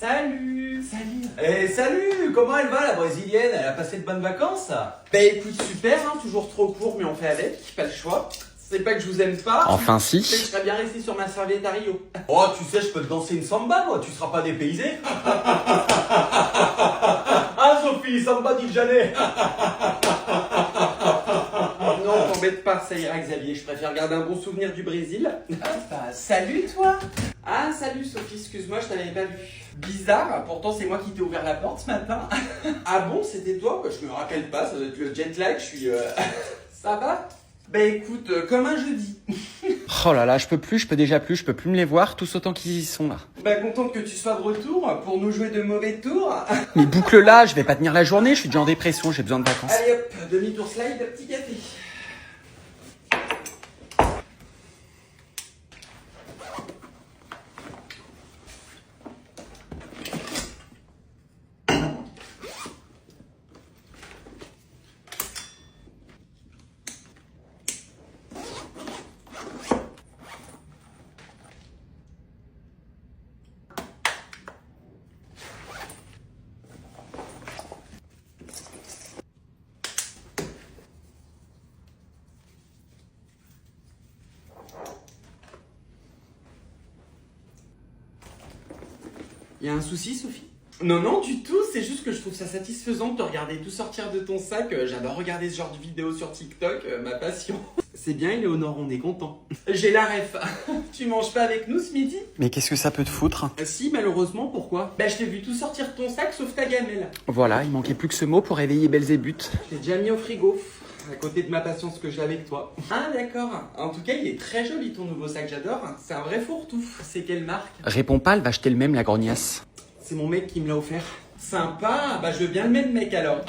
Salut. Salut, comment elle va la brésilienne? Elle a passé de bonnes vacances? Bah écoute, super, hein, toujours trop court, mais on fait avec, pas le choix. C'est pas que je vous aime pas. Enfin C'est que je si. serais bien resté sur ma serviette à Rio. Oh, tu sais, je peux te danser une samba, moi, tu seras pas dépaysé. Ah, Sophie, samba dit jamais. Non, t'embête pas, ça ira Xavier, je préfère garder un bon souvenir du Brésil. Salut toi. Ah, salut Sophie, excuse-moi, je t'avais pas vu. Bizarre, pourtant c'est moi qui t'ai ouvert la porte ce matin. Ah bon, c'était toi? Je me rappelle pas, ça doit être le jet lag, je suis... Ça va? Bah écoute, comme un jeudi. Oh là là, je peux plus me les voir, tous autant qu'ils y sont là. Bah contente que tu sois de retour pour nous jouer de mauvais tours. Mais boucle là, je vais pas tenir la journée, je suis déjà en dépression, j'ai besoin de vacances. Allez hop, demi-tour slide, petit café. Y a un souci, Sophie? Non, du tout, c'est juste que je trouve ça satisfaisant de te regarder tout sortir de ton sac. J'adore regarder ce genre de vidéos sur TikTok, ma passion. C'est bien, Éléonore, on est content. J'ai la ref. Tu manges pas avec nous ce midi? Mais qu'est-ce que ça peut te foutre? Si, malheureusement, pourquoi? Bah, je t'ai vu tout sortir de ton sac sauf ta gamelle. Voilà, il manquait plus que ce mot pour réveiller Belzébuth. Je l'ai déjà mis au frigo, à côté de ma patience que j'ai avec toi. Ah, d'accord. En tout cas, il est très joli ton nouveau sac, j'adore. C'est un vrai fourre-tout. C'est quelle marque? Réponds pas, elle va acheter le même, la grognasse. C'est mon mec qui me l'a offert. Sympa, bah je veux bien le même mec alors.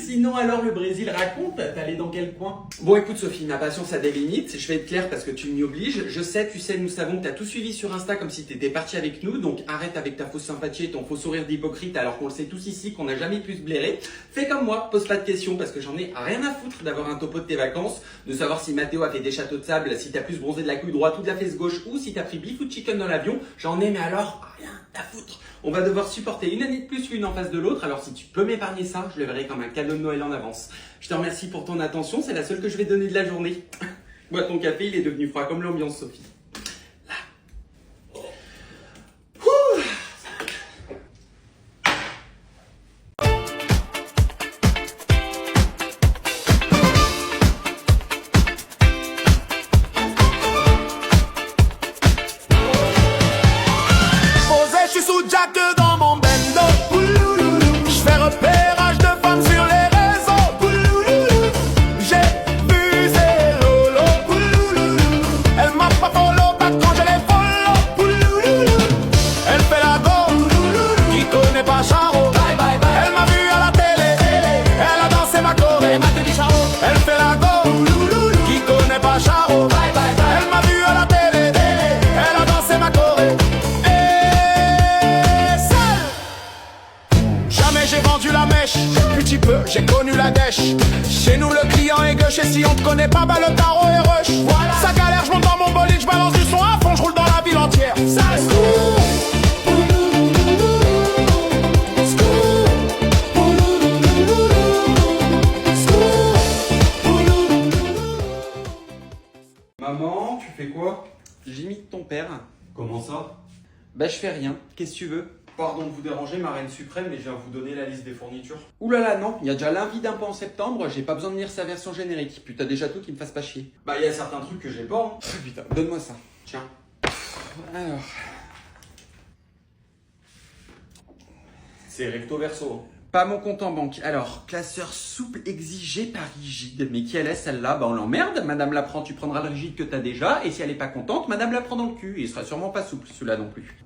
Sinon alors le Brésil raconte, t'allais dans quel coin? Bon écoute Sophie, ma patience a des limites, je vais être clair parce que tu m'y obliges. Je sais, tu sais, nous savons que t'as tout suivi sur Insta comme si t'étais parti avec nous, donc arrête avec ta fausse sympathie et ton faux sourire d'hypocrite alors qu'on le sait tous ici qu'on n'a jamais pu se blairer. Fais comme moi, pose pas de questions parce que j'en ai rien à foutre d'avoir un topo de tes vacances, de savoir si Mathéo a fait des châteaux de sable, si t'as plus bronzé de la couille droite ou de la fesse gauche ou si t'as pris beef ou chicken dans l'avion, j'en ai mais alors rien à foutre. On va devoir supporter une année de plus l'une en face de l'autre, alors si tu peux m'épargner ça, je le verrai comme un cadeau de Noël en avance. Je te remercie pour ton attention, c'est la seule que je vais donner de la journée. Bois ton café, il est devenu froid comme l'ambiance, Sophie. Là. Ouh. Je suis sous Jack dans mon bendo. Je fais repérage de femmes sur les réseaux. J'ai vu zéro Lolo. Elle m'a pas follow back quand je l'ai follow. Elle fait la go, qui connaît pas Charo. Elle m'a vu à la télé, elle a dansé ma choré. Elle fait la go, qui connaît pas Charo. Elle m'a vu à la télé, elle a dansé ma choré. Jamais j'ai vendu la mèche, petit peu j'ai connu la dèche. Chez nous le client est gauche et si on te connaît pas, bah le tarot est rush. Voilà. Ça galère, je monte dans mon bolide, je balance du son à fond, je roule dans la ville entière. Ça se Maman, tu fais quoi? J'imite ton père. Comment ça? Bah je fais rien, qu'est-ce que tu veux? Pardon de vous déranger, ma reine suprême, mais je viens vous donner la liste des fournitures. Ouh là là, non, il y a déjà l'invite d'un peu en septembre, j'ai pas besoin de lire sa version générique. Puis t'as déjà tout qui me fasse pas chier. Bah, il y a certains trucs que j'ai pas, hein. Putain, donne-moi ça. Tiens. Alors, C'est recto verso, hein. pas mon compte en banque. Alors, classeur souple exigé par rigide. Mais qui elle est celle-là? Bah on l'emmerde. Madame la prend, tu prendras le rigide que t'as déjà. Et si elle est pas contente, madame la prend dans le cul. Et il sera sûrement pas souple, celui-là non plus.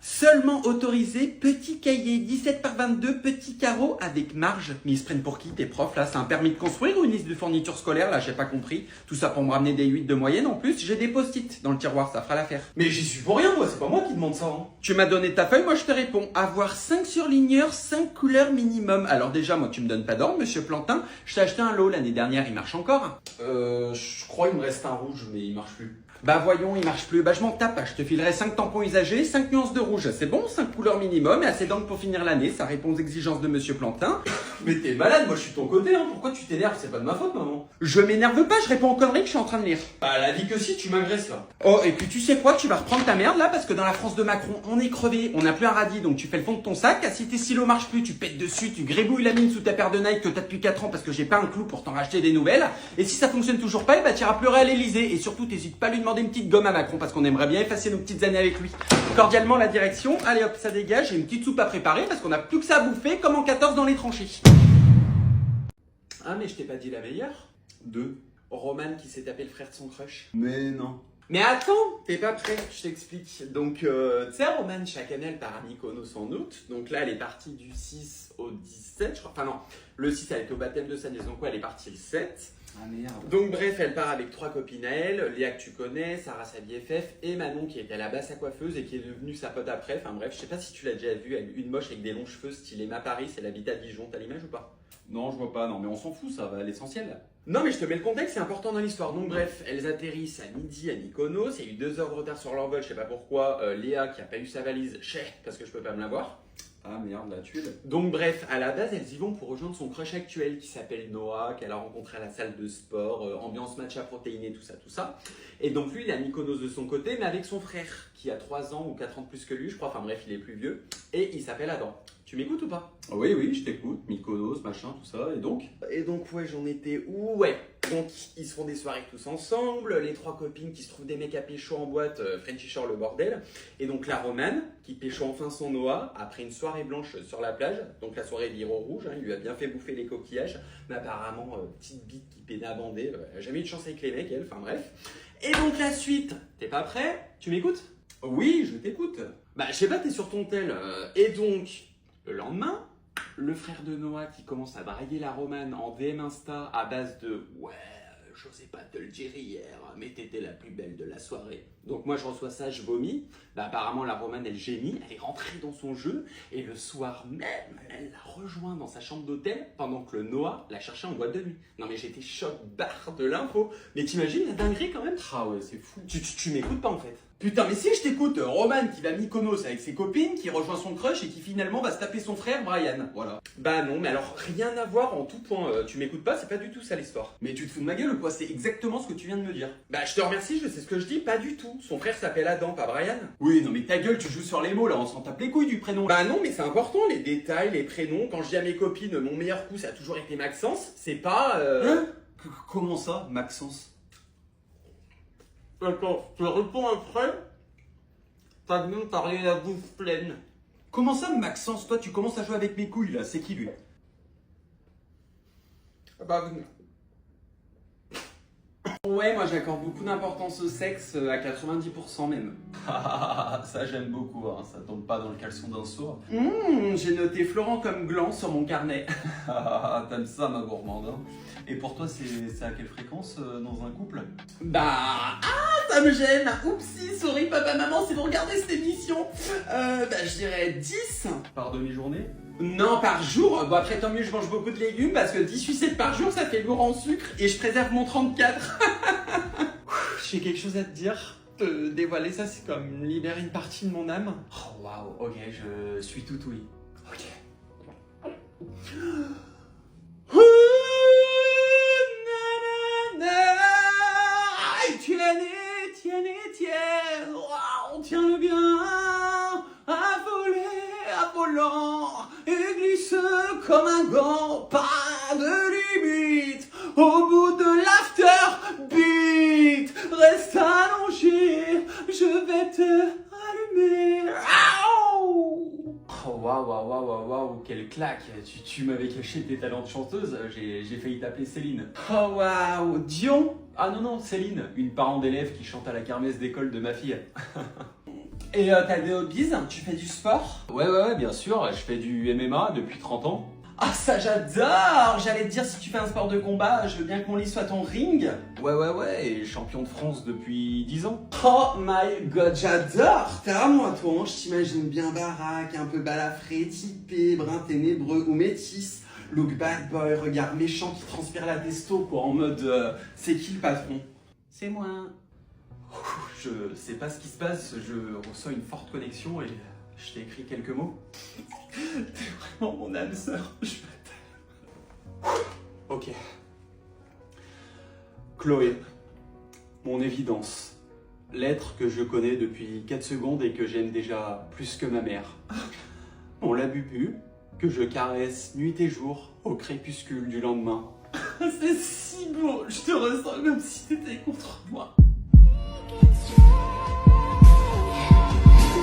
Seulement autorisé, petit cahier 17 par 22, petit carreau avec marge. Mais ils se prennent pour qui tes profs là? C'est un permis de construire ou une liste de fournitures scolaires là? J'ai pas compris. Tout ça pour me ramener des 8 de moyenne en plus. J'ai des post-it dans le tiroir, ça fera l'affaire. Mais j'y suis pour rien, moi, c'est pas moi qui demande ça, hein. Tu m'as donné ta feuille, moi je te réponds. Avoir 5 surligneurs, 5 couleurs minimum. Alors déjà, moi tu me donnes pas d'ordre, monsieur Plantin. Je t'ai acheté un lot l'année dernière, il marche encore. Je crois qu'il me reste un rouge, mais il marche plus. Bah voyons, il marche plus. Bah je m'en tape, je te filerai 5 tampons usagés, 5 nuances de rouge. C'est bon, 5 couleurs minimum et assez d'encre pour finir l'année. Ça répond aux exigences de Monsieur Plantin. Mais t'es malade, moi je suis de ton côté, hein. Pourquoi tu t'énerves? C'est pas de ma faute, maman. Je m'énerve pas, je réponds aux conneries que je suis en train de lire. Bah, la vie que si, tu m'agresses là. Oh, et puis tu sais quoi, tu vas reprendre ta merde là, parce que dans la France de Macron, on est crevé, on n'a plus un radis, donc tu fais le fond de ton sac. Si tes stylos marchent plus, tu pètes dessus, tu grébouilles la mine sous ta paire de Nike que t'as depuis 4 ans parce que j'ai pas un clou pour t'en racheter des nouvelles. Et si ça fonctionne toujours pas, bah t'iras pleurer à l'Elysée. Et surtout, t'hésites pas à lui demander une petite gomme à Macron parce qu'on aimerait bien effacer nos petites années avec lui. Cordialement la direction, allez hop, ça dégage, j'ai une petite soupe à préparer parce qu'on a plus que ça à bouffer comme en 14 dans les tranchées. Ah mais je t'ai pas dit la meilleure? Roman qui s'est tapé le frère de son crush. Mais non. Mais attends, t'es pas prêt, je t'explique. Donc, tu sais, Roman, chaque année, elle part à Mykonos en août. Donc là, elle est partie du 6 au 17, je crois. Enfin non, le 6, elle était au baptême de sa nièce. Donc quoi, elle est partie le 7. Ah merde. Donc bref, elle part avec 3 copines à elle. Léa que tu connais, Sarah sa BFF et Manon qui était à la base sa coiffeuse et qui est devenue sa pote après. Enfin bref, je sais pas si tu l'as déjà vue, elle une moche avec des longs cheveux style Emma Paris, elle habite à Dijon, t'as l'image ou pas? Non, je vois pas, non, mais on s'en fout, ça va à l'essentiel. Non mais je te mets le contexte, c'est important dans l'histoire. Donc bref, elles atterrissent à midi à Mykonos, il y a eu 2 heures de retard sur leur vol, je sais pas pourquoi. Léa qui a pas eu sa valise, parce que je peux pas me l'avoir. Ah merde, la tuile. Donc bref, à la base, elles y vont pour rejoindre son crush actuel qui s'appelle Noah, qu'elle a rencontré à la salle de sport, ambiance matcha protéiné, tout ça, tout ça. Et donc lui, il a Mykonos de son côté, mais avec son frère, qui a 3 ans ou 4 ans de plus que lui, je crois, enfin bref, il est plus vieux, et il s'appelle Adam. Tu m'écoutes ou pas? Oui, oui, je t'écoute, Mykonos, machin, tout ça, et donc? Et donc ouais, j'en étais où? Ouais, donc ils se font des soirées tous ensemble, les 3 copines qui se trouvent des mecs à pécho en boîte, Frenchy Shore le bordel. Et donc la Romane, qui pécho enfin son Noah, après une soirée blanche sur la plage, donc la soirée vire au rouge, hein, il lui a bien fait bouffer les coquillages, mais apparemment, petite bite qui peinait à bander, elle a jamais eu de chance avec les mecs, elle, enfin bref. Et donc la suite, t'es pas prêt? Tu m'écoutes? Oui, je t'écoute. Bah je sais pas, t'es sur ton tel. Et donc, le lendemain, le frère de Noah qui commence à brailler la Romane en DM Insta à base de « Ouais, j'osais pas te le dire hier, mais t'étais la plus belle de la soirée. » Donc moi je reçois ça, je vomis. Bah apparemment la Romane elle gémit, elle est rentrée dans son jeu et le soir même, elle l'a rejoint dans sa chambre d'hôtel pendant que le Noah l'a cherché en boîte de nuit. Non mais j'étais choc barre de l'info. Mais t'imagines la dinguerie quand même? Ah ouais, c'est fou. Tu m'écoutes pas en fait. Putain, mais si je t'écoute, Roman qui va à Mykonos avec ses copines, qui rejoint son crush et qui finalement va se taper son frère Brian. Voilà. Bah non, mais alors rien à voir en tout point. Tu m'écoutes pas, c'est pas du tout ça l'histoire. Mais tu te fous de ma gueule ou quoi? C'est exactement ce que tu viens de me dire. Bah je te remercie, je sais ce que je dis, pas du tout. Son frère s'appelle Adam, pas Brian. Oui, non mais ta gueule, tu joues sur les mots là, on s'en tape les couilles du prénom. Bah non, mais c'est important, les détails, les prénoms. Quand je dis à mes copines, mon meilleur coup ça a toujours été Maxence, c'est pas... Hein? Comment ça, Maxence? Attends, je te réponds après. T'as rien la bouffe pleine. Comment ça, Maxence? Toi, tu commences à jouer avec mes couilles là, c'est qui lui? Bah, ouais, moi j'accorde beaucoup d'importance au sexe, à 90% même. Ça j'aime beaucoup, hein. Ça tombe pas dans le caleçon d'un sourd. J'ai noté Florent comme gland sur mon carnet. T'aimes ça, ma gourmande, hein. Et pour toi, c'est à quelle fréquence dans un couple? Bah, ça me gêne. Oupsie, sorry papa, maman, si vous regardez cette émission. Bah, je dirais 10. Par demi-journée? Non, par jour. Bon, après, tant mieux, je mange beaucoup de légumes parce que 10 sucettes par jour, ça fait lourd en sucre et je préserve mon 34. J'ai quelque chose à te dire. Te dévoiler ça, c'est comme libérer une partie de mon âme. Oh waouh, ok, je suis tout oui. Ok. Tiens, wow, tiens-le bien, à voler, à volant, et glisse comme un gant, pas de limite, au bout de l'afterbeat, reste allongé, je vais te allumer. Oh waouh, quelle claque. Tu m'avais caché tes talents de chanteuse, j'ai failli t'appeler Céline. Oh waouh, Dion. Ah non, Céline, une parent d'élève qui chante à la kermesse d'école de ma fille. Et t'as des hobbies? Tu fais du sport? Ouais, bien sûr, je fais du MMA depuis 30 ans. Ah ça j'adore! J'allais te dire si tu fais un sport de combat, je veux bien que mon lit soit ton ring. Ouais, et champion de France depuis 10 ans. Oh my god, j'adore! T'es à moi toi, hein. Je t'imagine bien baraque, un peu balafré, typé, brun ténébreux ou métis. Look bad boy, regard méchant qui transpire la testo quoi, en mode c'est qui le patron? C'est moi. Je sais pas ce qui se passe, je ressens une forte connexion et je t'ai écrit quelques mots. T'es vraiment mon âme sœur, je t'aime. Ok. Chloé, mon évidence. L'être que je connais depuis 4 secondes et que j'aime déjà plus que ma mère. Mon labubu, que je caresse nuit et jour au crépuscule du lendemain. C'est si beau, je te ressens comme si t'étais contre moi.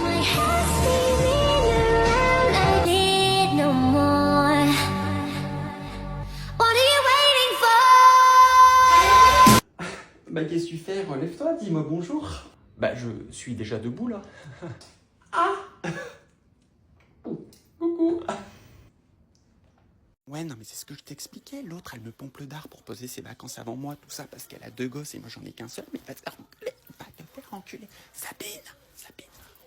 My heart's spinning around. I need no more. What are you waiting for? Bah qu'est-ce que tu fais? Relève-toi, dis-moi bonjour. Bah je suis déjà debout là. Coucou. Ouais, non, mais c'est ce que je t'expliquais. L'autre, elle me pompe le dard pour poser ses vacances avant moi, tout ça, parce qu'elle a 2 gosses et moi j'en ai qu'un seul. Mais va te faire enculer, va te faire enculer. Sabine,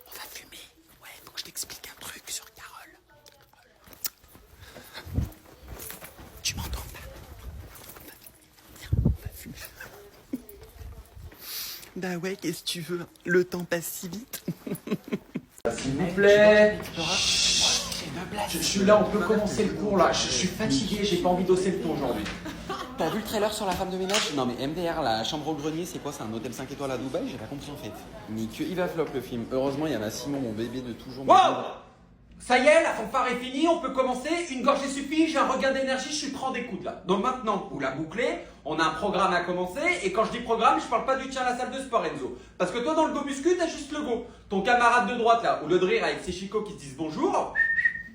on va fumer. Ouais, faut que je t'explique un truc sur Carole. Tu m'entends pas? Viens, on va fumer. Bah ouais, qu'est-ce que tu veux? Le temps passe si vite. S'il vous plaît. Je suis là, on peut commencer le cours là. Je suis fatigué, j'ai pas envie d'osser le ton aujourd'hui. T'as vu le trailer sur la femme de ménage? Non mais MDR, la chambre au grenier, c'est quoi? C'est un hôtel 5 étoiles à Dubaï? J'ai pas compris en fait. Mais que il va flop le film. Heureusement, il y a ma Simon, mon bébé de toujours. Wow! Ça y est, la fanfare est finie, on peut commencer. Une gorgée suffit, j'ai un regain d'énergie, je suis prêt des coudes là. Donc maintenant, pour la boucler, on a un programme à commencer. Et quand je dis programme, je parle pas du tien à la salle de sport, Enzo. Parce que toi, dans le go muscu, t'as juste le go. Ton camarade de droite là, au lieu de rire avec ses chicots qui se disent bonjour,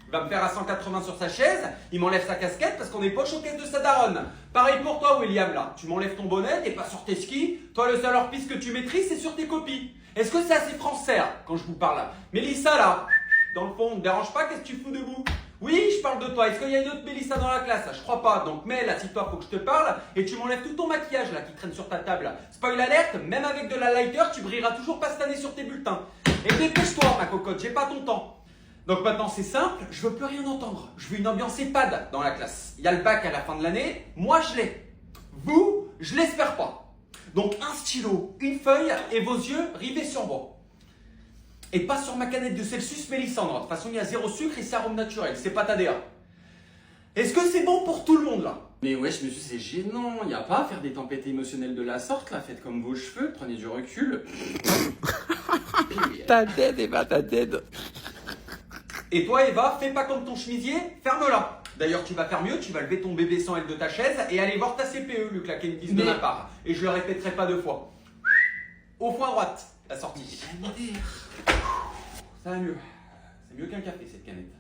il va me faire à 180 sur sa chaise, il m'enlève sa casquette parce qu'on est poche aux caisses de sa daronne. Pareil pour toi, William là. Tu m'enlèves ton bonnet, t'es pas sur tes skis. Toi, le seul hors-piste que tu maîtrises, c'est sur tes copies. Est-ce que c'est assez français là, quand je vous parle là? Mélissa là, dans le fond, on ne dérange pas, qu'est-ce que tu fous debout? Oui, je parle de toi. Est-ce qu'il y a une autre Mélissa dans la classe? Je crois pas. Donc, Mel, assis-toi, faut que je te parle. Et tu m'enlèves tout ton maquillage là qui traîne sur ta table. Spoil alerte, même avec de la lighter, tu brilleras toujours pas cette année sur tes bulletins. Et dépêche-toi, ma cocotte, j'ai pas ton temps. Donc maintenant, c'est simple, je veux plus rien entendre. Je veux une ambiance EHPAD dans la classe. Il y a le bac à la fin de l'année, moi je l'ai. Vous, je l'espère pas. Donc un stylo, une feuille et vos yeux rivés sur moi. Et pas sur ma canette de Celsius Mélissandre. De toute façon, il y a 0 sucre et c'est arôme naturel, c'est pas Tadéa. Est-ce que c'est bon pour tout le monde là? Mais wesh monsieur, c'est gênant, y a pas à faire des tempêtes émotionnelles de la sorte là, faites comme vos cheveux, prenez du recul. T'as dead, Eva, t'as dead. Et toi, Eva, fais pas comme ton chemisier, ferme-la. D'ailleurs, tu vas faire mieux, tu vas lever ton bébé sans aile de ta chaise et aller voir ta CPE, lui claquer une bise de ma part. Et je le répéterai pas 2 fois. Au fond à droite, la sortie. Ça va mieux. C'est mieux qu'un café, cette canette.